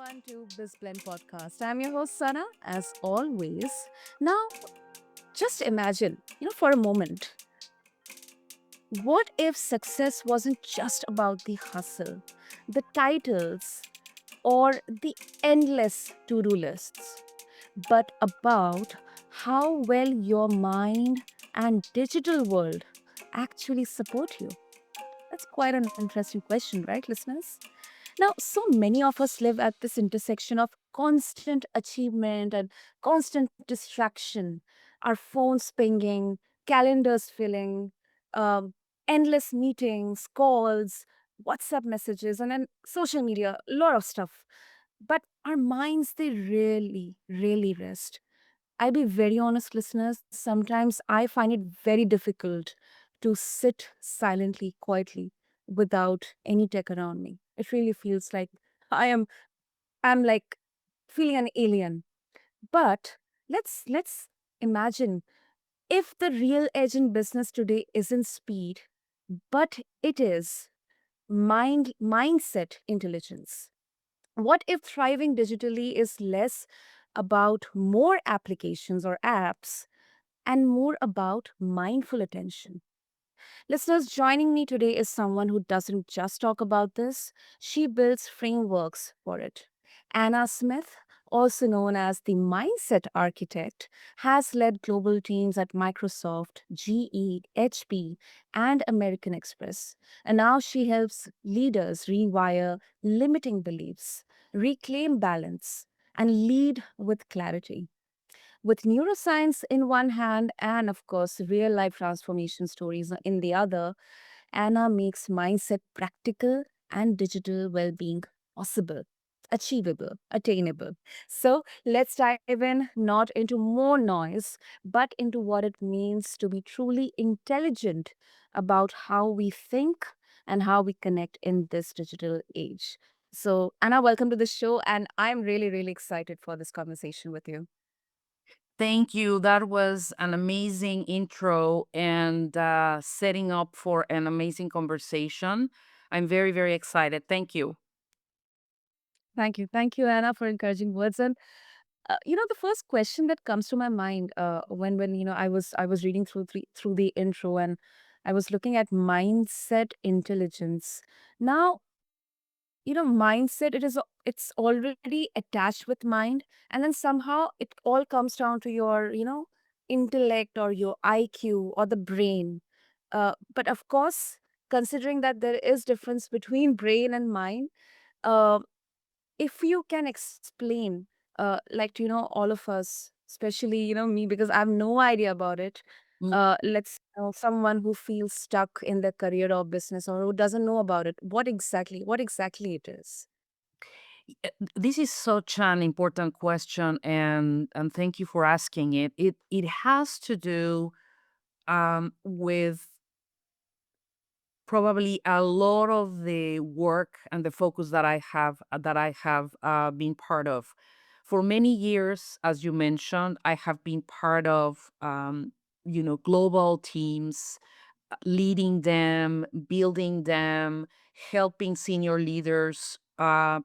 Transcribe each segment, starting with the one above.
everyone to BizBlend podcast. I'm your host Sana, as always. Now, just imagine, for a moment, what if success wasn't just about the hustle, the titles, or the endless to-do lists, but about how well your mind and digital world actually support you? That's quite an interesting question, right, listeners? Now, so many of us live at this intersection of constant achievement and constant distraction, our phones pinging, calendars filling, um, endless meetings, calls, WhatsApp messages, and then social media, a lot of stuff. But our minds, they really rest. I'll be very honest, listeners. Sometimes I find it very difficult to sit silently, quietly, without any tech around me. It really feels like I am I'm like feeling an alien. But let's imagine if the real edge in business today isn't speed, but it is mindset intelligence. What if thriving digitally is less about more applications or apps and more about mindful attention? Listeners, joining me today is someone who doesn't just talk about this, she builds frameworks for it. Anna Smith, also known as the Mindset Architect, has led global teams at Microsoft, GE, HP, and American Express. And now she helps leaders rewire limiting beliefs, reclaim balance, and lead with clarity. With neuroscience in one hand and, of course, real life transformation stories in the other, Anna makes mindset practical and digital well being possible, achievable, attainable. So let's dive in not into more noise, but into what it means to be truly intelligent about how we think and how we connect in this digital age. So, Anna, welcome to the show. And I'm really excited for this conversation with you. Thank you. That was an amazing intro and setting up for an amazing conversation. I'm very excited. Thank you. Thank you. Thank you, Anna, for encouraging words. And the first question that comes to my mind when I was reading through the intro, and I was looking at mindset intelligence. Now, mindset, it's already attached with mind, and then somehow it all comes down to your intellect or your IQ or the brain. But of course, considering that there is difference between brain and mind, uh, if you can explain, like to all of us, especially me, because I have no idea about it. Mm, Let's know someone who feels stuck in their career or business, or who doesn't know about it. What exactly it is? This is such an important question, and thank you for asking it. It has to do with probably a lot of the work and the focus that I have been part of. For many years, as you mentioned, I have been part of global teams, leading them, building them, helping senior leaders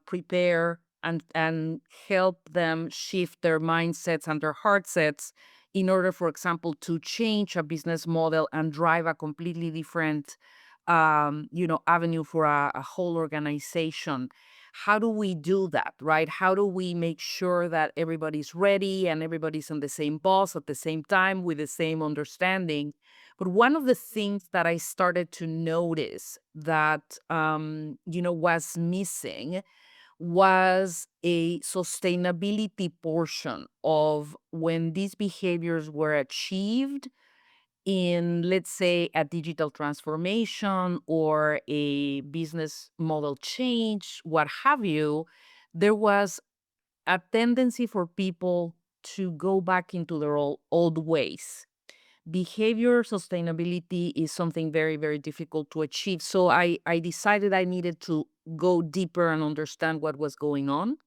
prepare and help them shift their mindsets and their heart sets in order, for example, to change a business model and drive a completely different avenue for a whole organization. How do we do that, right? How do we make sure that everybody's ready and everybody's on the same bus at the same time with the same understanding? But one of the things that I started to notice that was missing was a sustainability portion of when these behaviors were achieved in, let's say, a digital transformation or a business model change, what have you. There was a tendency for people to go back into their old ways. Behavior sustainability is something very difficult to achieve. So I decided I needed to go deeper and understand what was going on.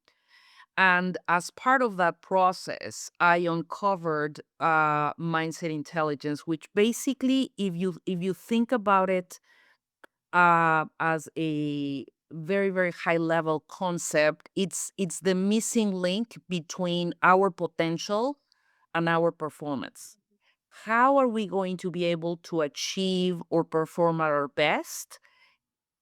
And as part of that process, I uncovered mindset intelligence, which basically, if you think about it as a very, very high level concept. It's the missing link between our potential and our performance. How are we going to be able to achieve or perform at our best,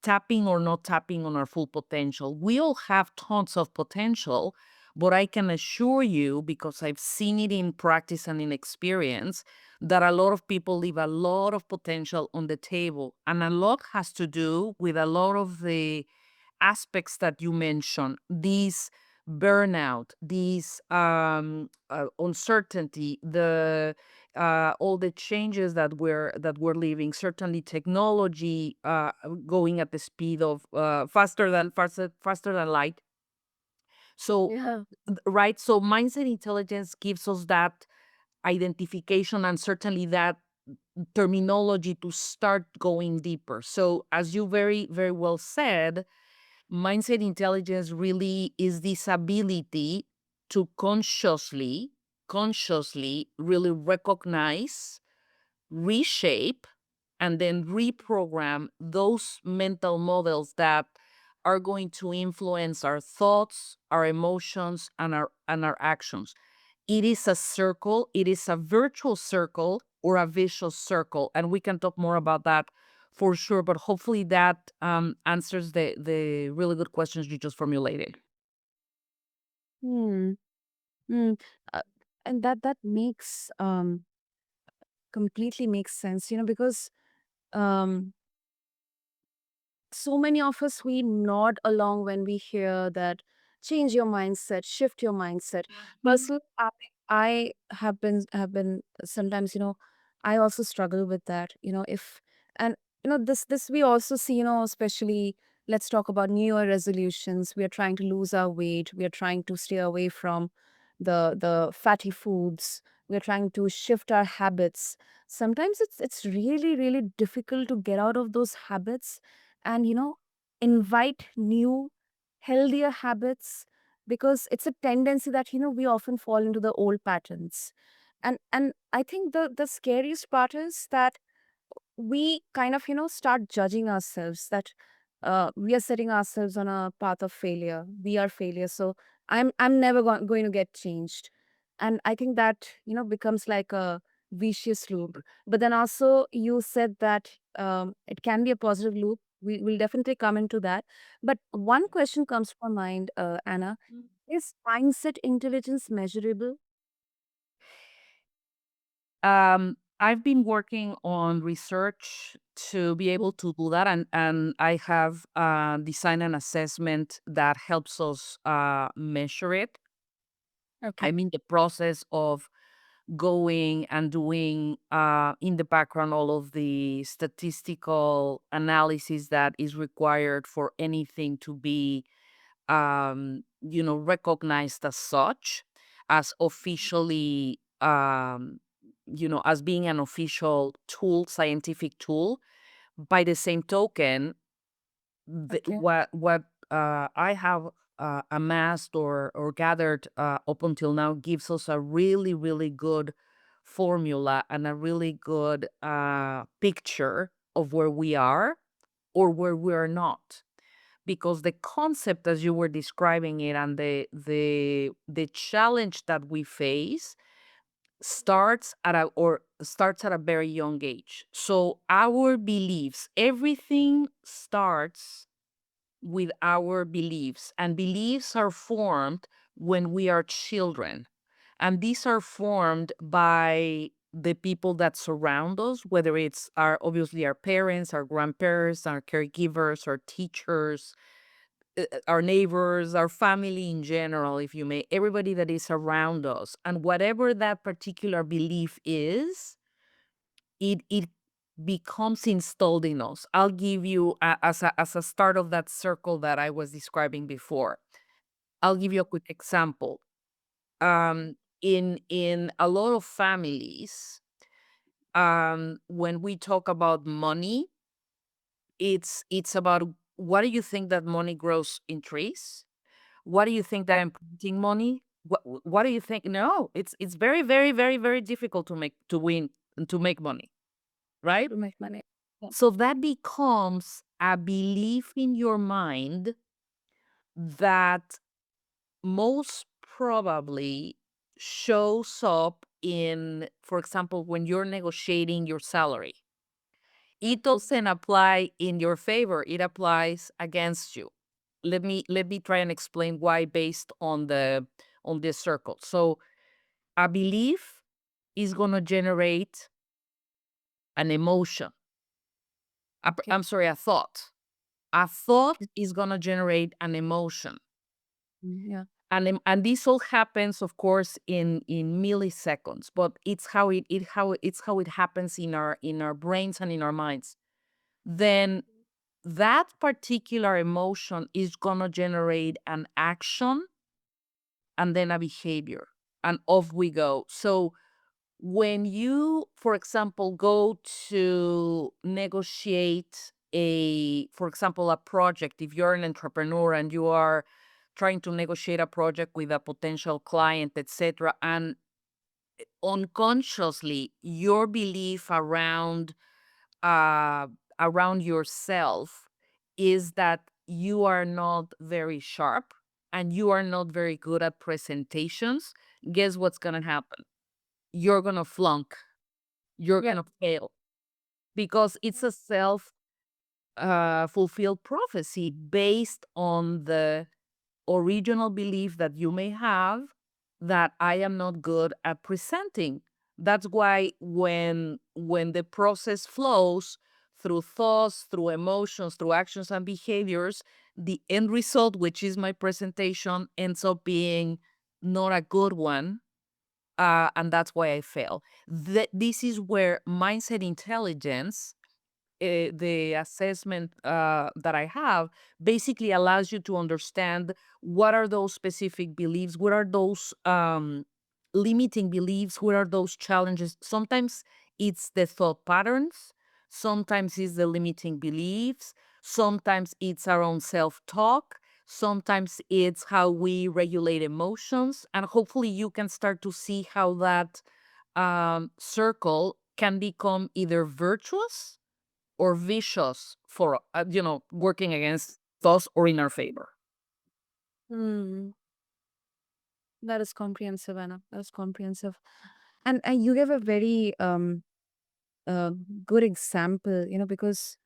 tapping or not tapping on our full potential? We all have tons of potential, but I can assure you, because I've seen it in practice and in experience, that a lot of people leave a lot of potential on the table. And a lot has to do with a lot of the aspects that you mentioned, these burnout, these uncertainty, the all the changes that we're living, certainly technology going at the speed of faster than light. So Yeah. right, so mindset intelligence gives us that identification and certainly that terminology to start going deeper. So as you very, very well said, mindset intelligence really is this ability to consciously really recognize, reshape, and then reprogram those mental models that are going to influence our thoughts, our emotions, and our actions. It is a circle, it is a virtual circle or a vicious circle. And we can talk more about that for sure. But hopefully that answers the really good questions you just formulated. Hmm. Hmm. Uh, and that makes completely makes sense, because um so many of us, we nod along when we hear that change your mindset, shift your mindset. Personally, I have been sometimes, I also struggle with that. If and this we also see, especially, let's talk about New Year resolutions. We are trying to lose our weight. We are trying to stay away from the fatty foods. We are trying to shift our habits. Sometimes it's really, really difficult to get out of those habits and invite new healthier habits, because it's a tendency that we often fall into the old patterns. And I think the scariest part is that we kind of start judging ourselves, that we are setting ourselves on a path of failure. We are failure, so I'm never going to get changed. And I think that becomes like a vicious loop. But then also you said that it can be a positive loop. We will definitely come into that. But one question comes to my mind, Anna: is mindset intelligence measurable? I've been working on research to be able to do that, and I have designed an assessment that helps us measure it. Okay. I'm in the process of going and doing in the background all of the statistical analysis that is required for anything to be recognized as such, as officially, as being an official tool, scientific tool. By the same token, Okay. what I have amassed or gathered up until now gives us a really, really good formula and a really good picture of where we are or where we are not, because the concept as you were describing it and the challenge that we face starts at a very young age. So our beliefs, everything starts with our beliefs, and beliefs are formed when we are children, and these are formed by the people that surround us, whether it's obviously our parents, our grandparents, our caregivers, our teachers, our neighbors, our family in general, if you may, everybody that is around us. And whatever that particular belief is, it becomes installed in us. I'll give you as a start of that circle that I was describing before. I'll give you a quick example. In a lot of families, when we talk about money, it's about, what do you think that money grows in trees? What do you think that I'm printing money? What do you think? No, it's very, very, very, very difficult to make money, right? To make money. Yeah. So that becomes a belief in your mind that most probably shows up in, for example, when you're negotiating your salary. It doesn't apply in your favor, it applies against you. Let me try and explain why based on this circle. So a belief is going to generate an emotion. Okay. I'm sorry, a thought. A thought Okay. is going to generate an emotion. Yeah. And this all happens, of course, in milliseconds, but it's how it happens in our brains and in our minds. Then that particular emotion is going to generate an action and then a behavior, and off we go. So when you, for example, go to negotiate for example, a project, if you're an entrepreneur and you are trying to negotiate a project with a potential client, etc., and unconsciously your belief uh, around yourself is that you are not very sharp and you are not very good at presentations, guess what's going to happen? You're going to flunk, you're Yeah. going to fail, because it's a self fulfilled prophecy based on the original belief that you may have that I am not good at presenting. That's why when the process flows through thoughts, through emotions, through actions and behaviors, the end result, which is my presentation, ends up being not a good one. And that's why I fail. This is where mindset intelligence, the assessment that I have, basically allows you to understand what are those specific beliefs, what are those limiting beliefs, what are those challenges. Sometimes it's the thought patterns, sometimes it's the limiting beliefs, sometimes it's our own self talk. Sometimes it's how we regulate emotions, and hopefully, you can start to see how that circle can become either virtuous or vicious for working against us or in our favor. Hmm. That is comprehensive, Anna. That is comprehensive. And you gave a very uh, good example, because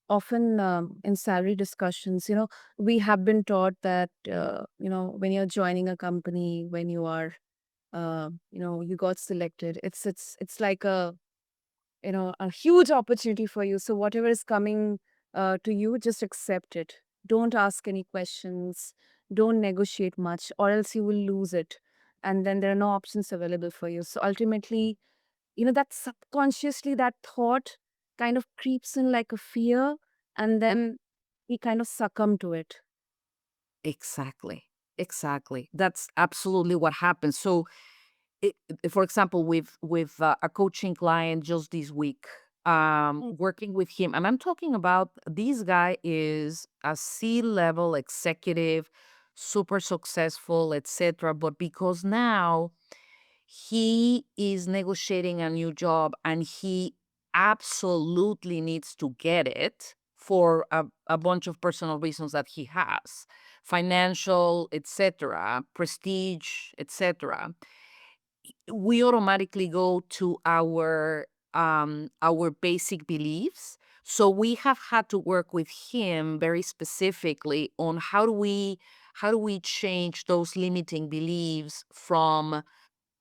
often in salary discussions, we have been taught that, when you're joining a company, when you are, you got selected, it's like a huge opportunity for you. So whatever is coming to you, just accept it. Don't ask any questions. Don't negotiate much, or else you will lose it. And then there are no options available for you. So ultimately, that subconsciously that thought kind of creeps in like a fear, and then we kind of succumb to it. Exactly. Exactly. That's absolutely what happens. So, for example, with a coaching client just this week, Mm. working with him, and I'm talking about this guy is a C-level executive, super successful, etc. But because now he is negotiating a new job and he absolutely needs to get it for a bunch of personal reasons that he has, financial, etc., prestige, etc. We automatically go to our basic beliefs. So we have had to work with him very specifically on how do we change those limiting beliefs from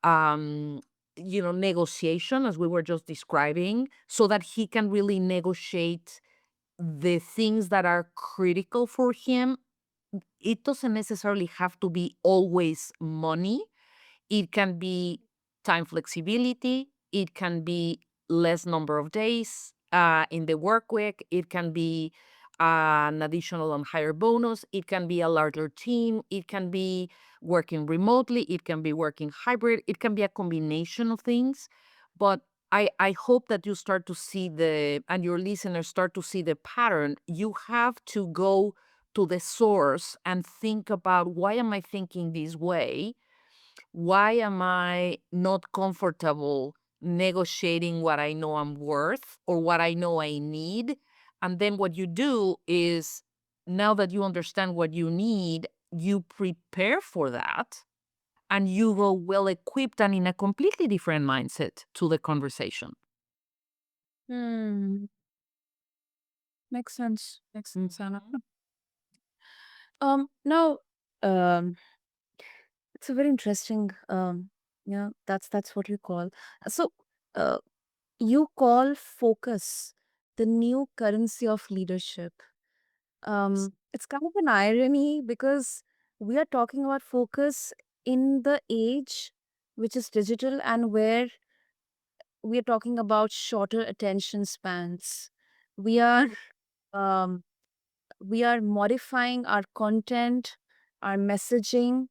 um negotiation, as we were just describing, so that he can really negotiate the things that are critical for him. It doesn't necessarily have to be always money. It can be time flexibility. It can be less number of days in the work week. It can be an additional and higher bonus. It can be a larger team. It can be working remotely. It can be working hybrid. It can be a combination of things. But I hope that you start to see and your listeners start to see the pattern. You have to go to the source and think about, why am I thinking this way? Why am I not comfortable negotiating what I know I'm worth or what I know I need. And then what you do is, now that you understand what you need, you prepare for that and you go well equipped and in a completely different mindset to the conversation. Hmm. Makes sense. Makes sense, Anna. Mhm. Now, um, it's a very interesting, yeah, that's what you call. So, uh, you call focus the new currency of leadership. It's kind of an irony because we are talking about focus in the age which is digital and where we are talking about shorter attention spans. We are um, we are modifying our content, our messaging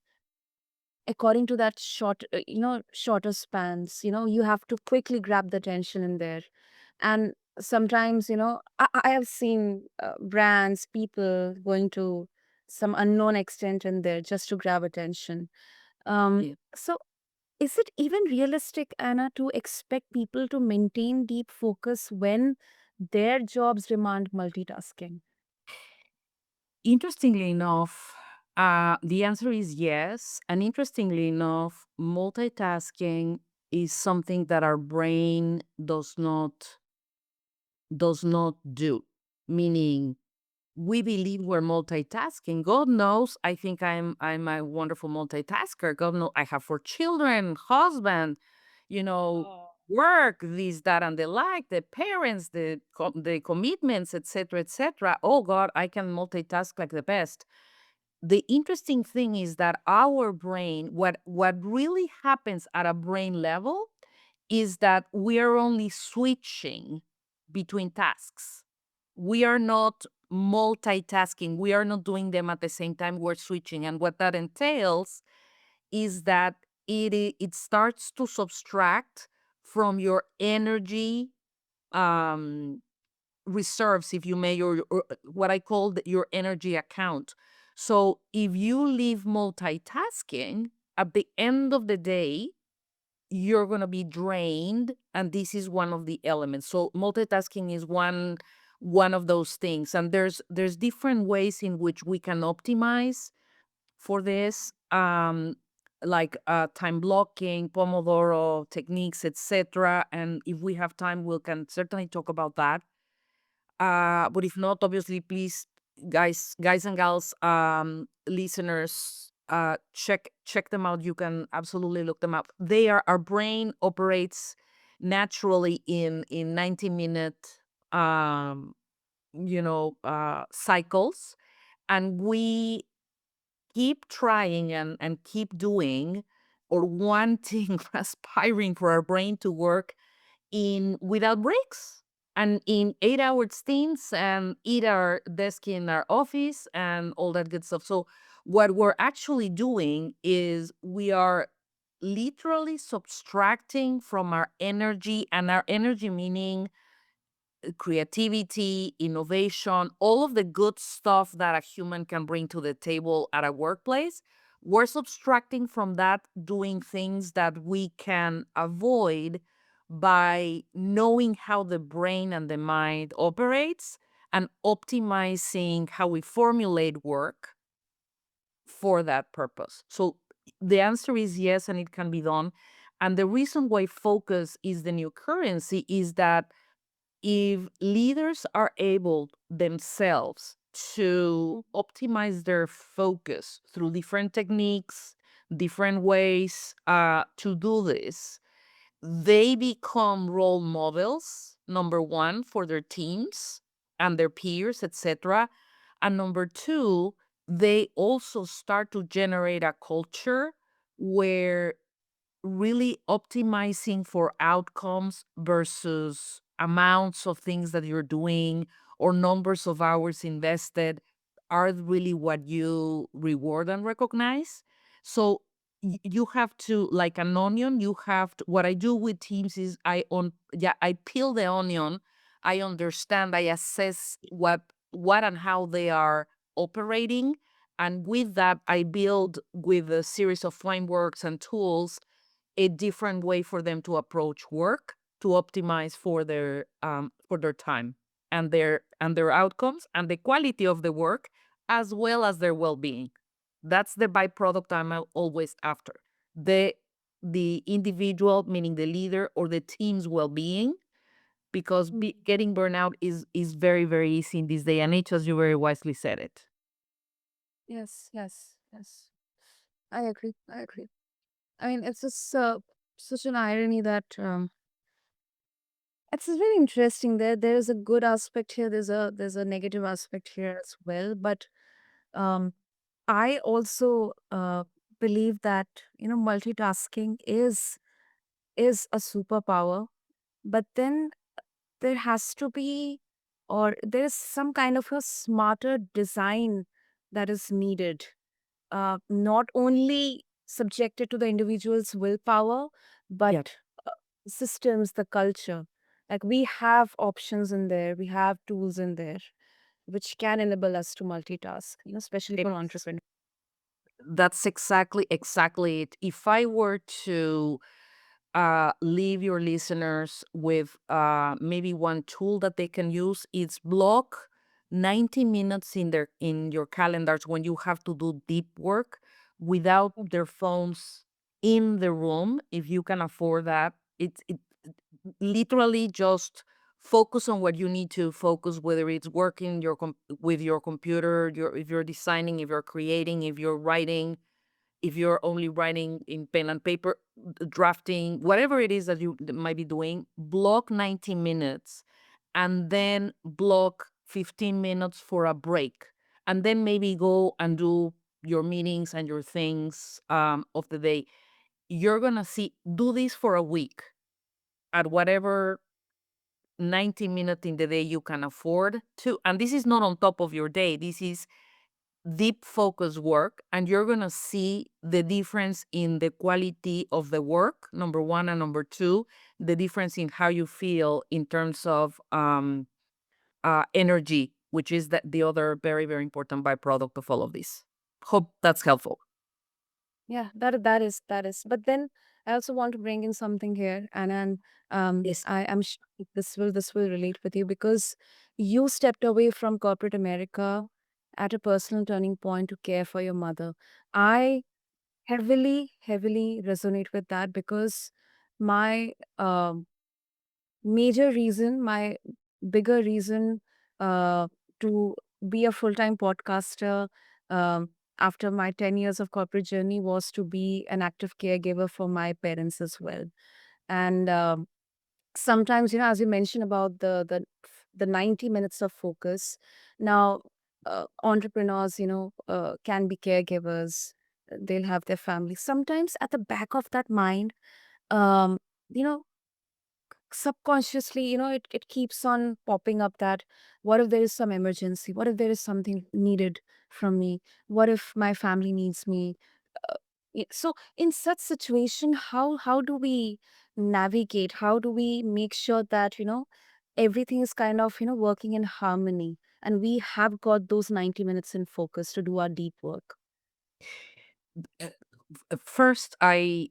according to that shorter spans. You have to quickly grab the attention in there. And sometimes, I have seen brands, people going to some unknown extent in there just to grab attention. Yeah. So is it even realistic, Anna, to expect people to maintain deep focus when their jobs demand multitasking? Interestingly enough, the answer is yes. And interestingly enough, multitasking is something that our brain does not do. Meaning, we believe we're multitasking. God knows, I think I'm a wonderful multitasker. God knows I have 4 children, husband, work, this, that, and the like, the parents, the commitments, etc., etc. Oh God, I can multitask like the best. The interesting thing is that our brain, what really happens at a brain level is that we are only switching between tasks. We are not multitasking. We are not doing them at the same time. We're switching. And what that entails is that it starts to subtract from your energy um, reserves, if you may, or what I call your energy account. So if you leave multitasking, at the end of the day, you're going to be drained, and this is one of the elements. So multitasking is one of those things, and there's different ways in which we can optimize for this, like time blocking, pomodoro techniques, etc. And if we have time, we can certainly talk about that. But if not, obviously, please, guys and gals, listeners, check them out. You can absolutely look them up. Our brain operates naturally in 90-minute um cycles, and we keep trying and keep doing or wanting aspiring for our brain to work in without breaks and in 8-hour stints and eat our desk in our office and all that good stuff. So what we're actually doing is we are literally subtracting from our energy, and our energy meaning creativity, innovation, all of the good stuff that a human can bring to the table at a workplace. We're subtracting from that, doing things that we can avoid by knowing how the brain and the mind operates and optimizing how we formulate work for that purpose. So the answer is yes, and it can be done. And the reason why focus is the new currency is that if leaders are able themselves to optimize their focus through different techniques, different ways to do this, they become role models, number one, for their teams and their peers, etc. And number two, they also start to generate a culture where really optimizing for outcomes versus amounts of things that you're doing or numbers of hours invested are really what you reward and recognize. So you have to, like an onion, you have to, what I do with teams is I peel the onion, I understand, I assess what and how they are operating, and with that I build with a series of frameworks and tools a different way for them to approach work to optimize for their time and their outcomes and the quality of the work as well as their well-being. That's the byproduct I'm always after. The the individual, meaning the leader or the team's well-being, because Mm. getting burnout is very, very easy in this day and age, as you very wisely said it. Yes, yes, yes. I agree. I agree. I mean, it's just such an irony that it's really interesting. There is a good aspect here. There's a negative aspect here as well. But um, I also believe that multitasking is a superpower. But then there has to be, or there is some kind of a smarter design that is needed, not only subjected to the individual's willpower, Yeah. but systems, the culture. Like we have options in there, we have tools in there which can enable us to multitask, especially for entrepreneurs. That's exactly it. If I were to leave your listeners with maybe one tool that they can use, it's block 90 minutes in your calendars when you have to do deep work without their phones in the room, if you can afford that. It literally just focus on what you need to focus, whether it's working with your computer, if you're designing, if you're creating, if you're writing, if you're only writing in pen and paper, drafting, whatever it is that you might be doing, block 90 minutes and then block 15 minutes for a break. And then maybe go and do your meetings and your things of the day. You're going to see, do this for a week at whatever 90 minutes in the day you can afford to. And this is not on top of your day. This is deep focus work, and you're going to see the difference in the quality of the work, number one, and number two, the difference in how you feel in terms of energy, which is the other very, very important byproduct of all of this. Hope that's helpful. Yeah, that is. But then I also want to bring in something here, and then Yes. I am sure this will relate with you because you stepped away from corporate America at a personal turning point to care for your mother. I heavily resonate with that because my major reason, my bigger reason to be a full time podcaster after my 10 years of corporate journey was to be an active caregiver for my parents as well. And sometimes, as you mentioned about the 90 minutes of focus, now entrepreneurs, can be caregivers, they'll have their family. Sometimes at the back of that mind, um, you know, subconsciously, it keeps on popping up that what if there is some emergency? What if there is something needed from me? What if my family needs me? Uh, so in such situation, how do we navigate? How do we make sure that, everything is kind of, working in harmony and we have got those 90 minutes in focus to do our deep work? Uh, First, I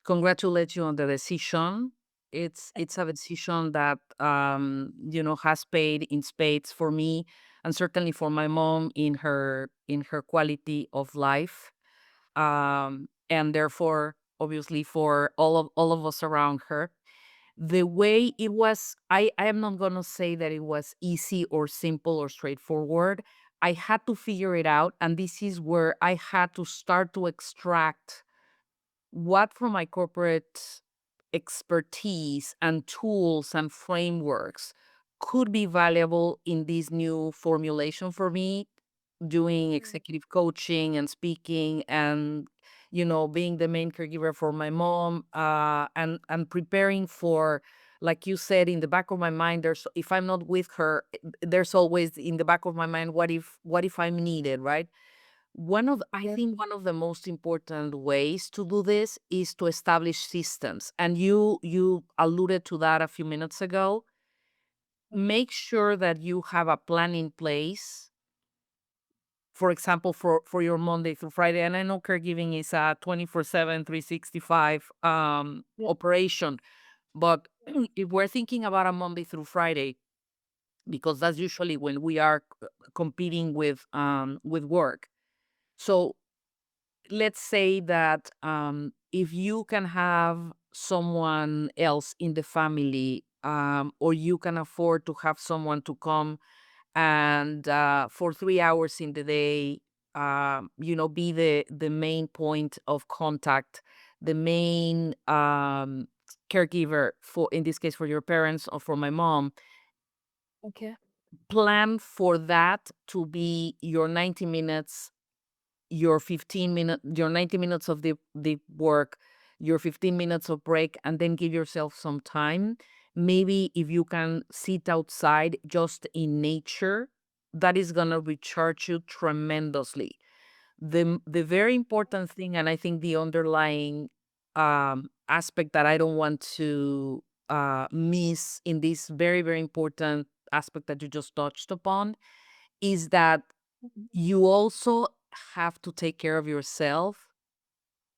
congratulate you on the decision. It's a decision that has paid in spades for me, and certainly for my mom in her quality of life, and therefore obviously for all of us around her. The way it was, I am not going to say that it was easy or simple or straightforward. I had to figure it out, and this is where I had to start to extract what from my corporate expertise and tools and frameworks could be valuable in this new formulation for me, doing executive coaching and speaking, and being the main caregiver for my mom, and preparing for, like you said, in the back of my mind, there's, if I'm not with her, there's always in the back of my mind, what if I'm needed, right? I Yeah. think one of the most important ways to do this is to establish systems, and you alluded to that a few minutes ago. Make sure that you have a plan in place for example, for your Monday through Friday. And I know caregiving is a 24/7, 365 Yeah. operation, but if we're thinking about a Monday through Friday, because that's usually when we are competing with work. So let's say that if you can have someone else in the family, or you can afford to have someone to come and for 3 hours in the day, be the main point of contact, the main caregiver, for in this case for your parents or for my mom. Okay. Plan for that to be your 90 minutes, your 90 minutes of the work, your 15 minutes of break, and then give yourself some time. Maybe if you can sit outside just in nature, that is going to recharge you tremendously. The very important thing, and I think the underlying aspect that I don't want to miss in this very, very important aspect that you just touched upon, is that Mhm. you also have to take care of yourself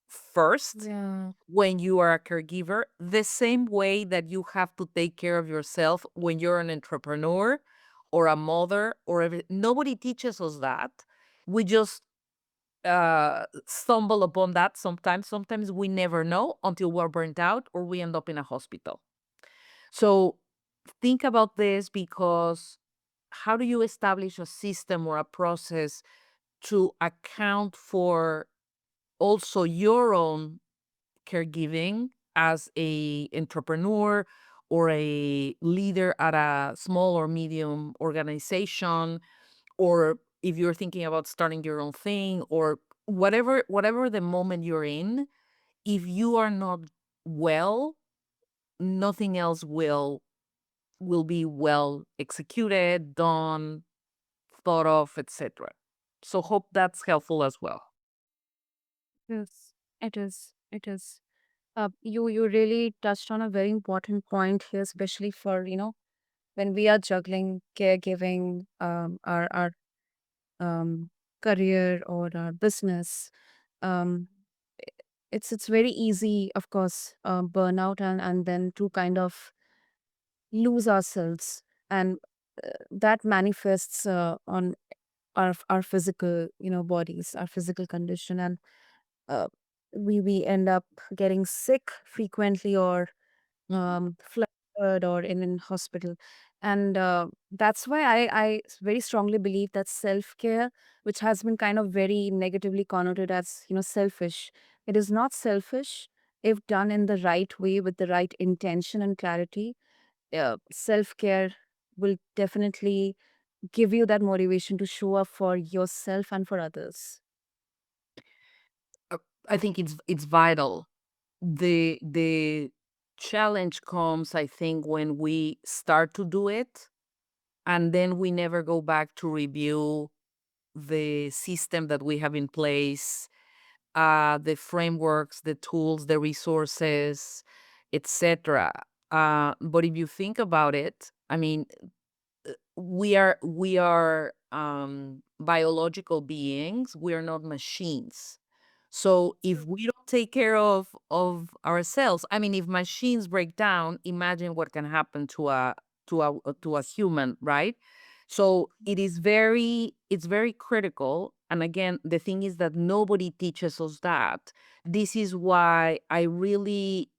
first Yeah. when you are a caregiver, the same way that you have to take care of yourself when you're an entrepreneur or a mother or nobody teaches us that. We just stumble upon that sometimes. Sometimes we never know until we're burnt out or we end up in a hospital. So think about this, because how do you establish a system or a process to account for also your own caregiving as a entrepreneur or a leader at a small or medium organization, or if you're thinking about starting your own thing, or whatever the moment you're in, if you are not well, nothing else will be well executed, done, thought of, etc. So hope that's helpful as well. Yes, it is. It is. You really touched on a very important point here, especially for when we are juggling caregiving, our um, career or our business. Um, it's very easy, of course, burnout and then to kind of lose ourselves, and that manifests on our physical bodies, our physical condition, and uh, we end up getting sick frequently, or flooded, or in hospital. And that's why I very strongly believe that self-care, which has been kind of very negatively connoted as selfish, it is not selfish if done in the right way with the right intention and clarity. Self-care will definitely give you that motivation to show up for yourself and for others. Uh, I think it's vital. The challenge comes, I think, when we start to do it and then we never go back to review the system that we have in place, the frameworks, the tools, the resources, etc. But if you think about it, I mean, we are biological beings. We are not machines. So if we don't take care of ourselves, I mean, if machines break down, imagine what can happen to a human, right? So it's very critical. And again, the thing is that nobody teaches us that. This is why I really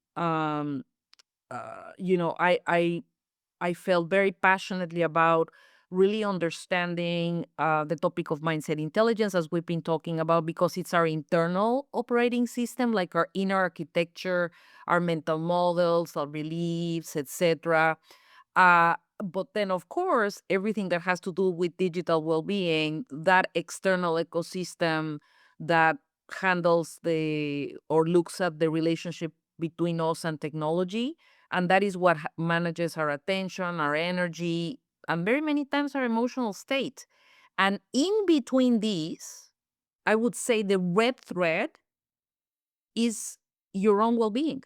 I felt very passionately about really understanding the topic of mindset intelligence, as we've been talking about, because it's our internal operating system, like our inner architecture, our mental models, our beliefs, etc. But then, of course, everything that has to do with digital well-being, that external ecosystem that handles the or looks at the relationship between us and technology, and that is what manages our attention, our energy, and very many times our emotional state. And in between these, I would say the red thread is your own well-being.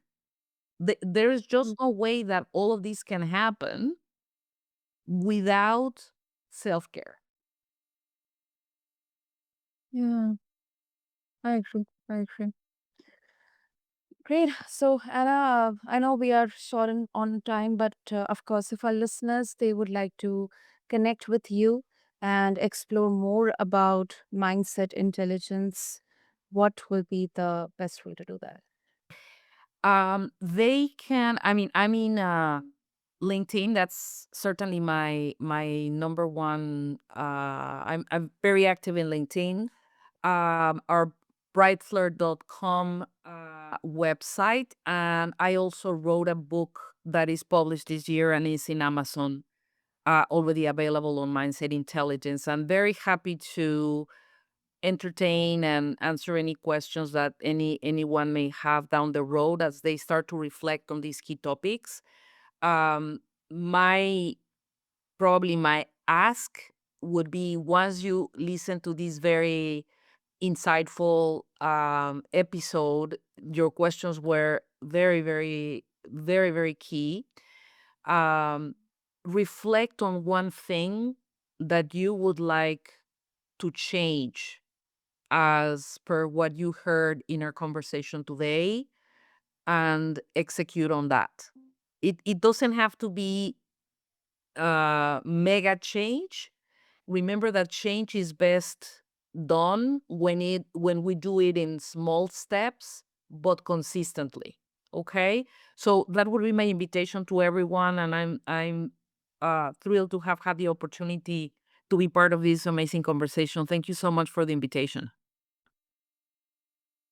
There is just Mm. no way that all of this can happen without self-care. Yeah, I agree. I agree. Great. So, Anna, I know we are short on time, but of course, if our listeners they would like to connect with you and explore more about mindset intelligence, what will be the best way to do that? They can. I mean, LinkedIn. That's certainly my number one. I'm very active in LinkedIn. Our brightflirt.com website, and I also wrote a book that is published this year and is in Amazon. Already available on Mindset Intelligence. I'm very happy to entertain and answer any questions that anyone may have down the road as they start to reflect on these key topics. Um, my Probably my ask would be, once you listen to this very insightful episode, your questions were very, very, very, very key. Um, Reflect on one thing that you would like to change as per what you heard in our conversation today, and execute on that. It doesn't have to be mega change. Remember that change is best done when we do it in small steps but consistently. Okay? So that would be my invitation to everyone, and I'm thrilled to have had the opportunity to be part of this amazing conversation. Thank you so much for the invitation.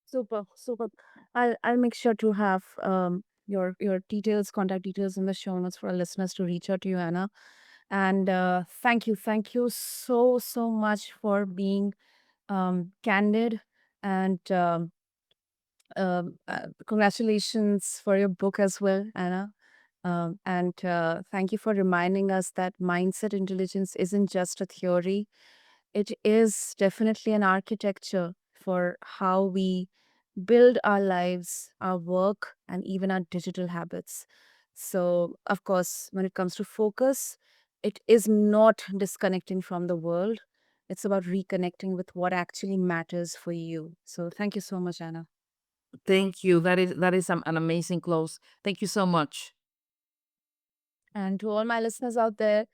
Super, super. I'll make sure to have your details, contact details in the show notes for our listeners to reach out to you, Anna. And thank you so much for being candid and congratulations for your book as well, Anna. And thank you for reminding us that mindset intelligence isn't just a theory, it is definitely an architecture for how we build our lives, our work, and even our digital habits. So, of course, when it comes to focus, it is not disconnecting from the world. It's about reconnecting with what actually matters for you. So, thank you so much, Anna. Thank you. That is an amazing close. Thank you so much. And to all my listeners out there,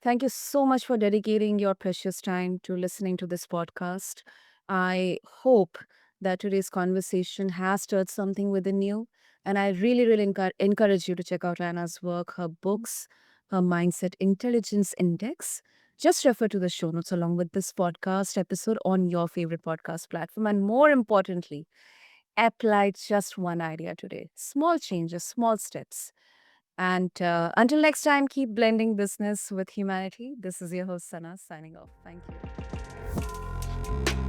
thank you so much for dedicating your precious time to listening to this podcast. I hope that today's conversation has stirred something within you. And I really encourage you to check out Anna's work, her books, her Mindset Intelligence Index. Just refer to the show notes along with this podcast episode on your favorite podcast platform. And more importantly, apply just one idea today. Small changes, small steps. And until next time, keep blending business with humanity. This is your host, Sana, signing off. Thank you.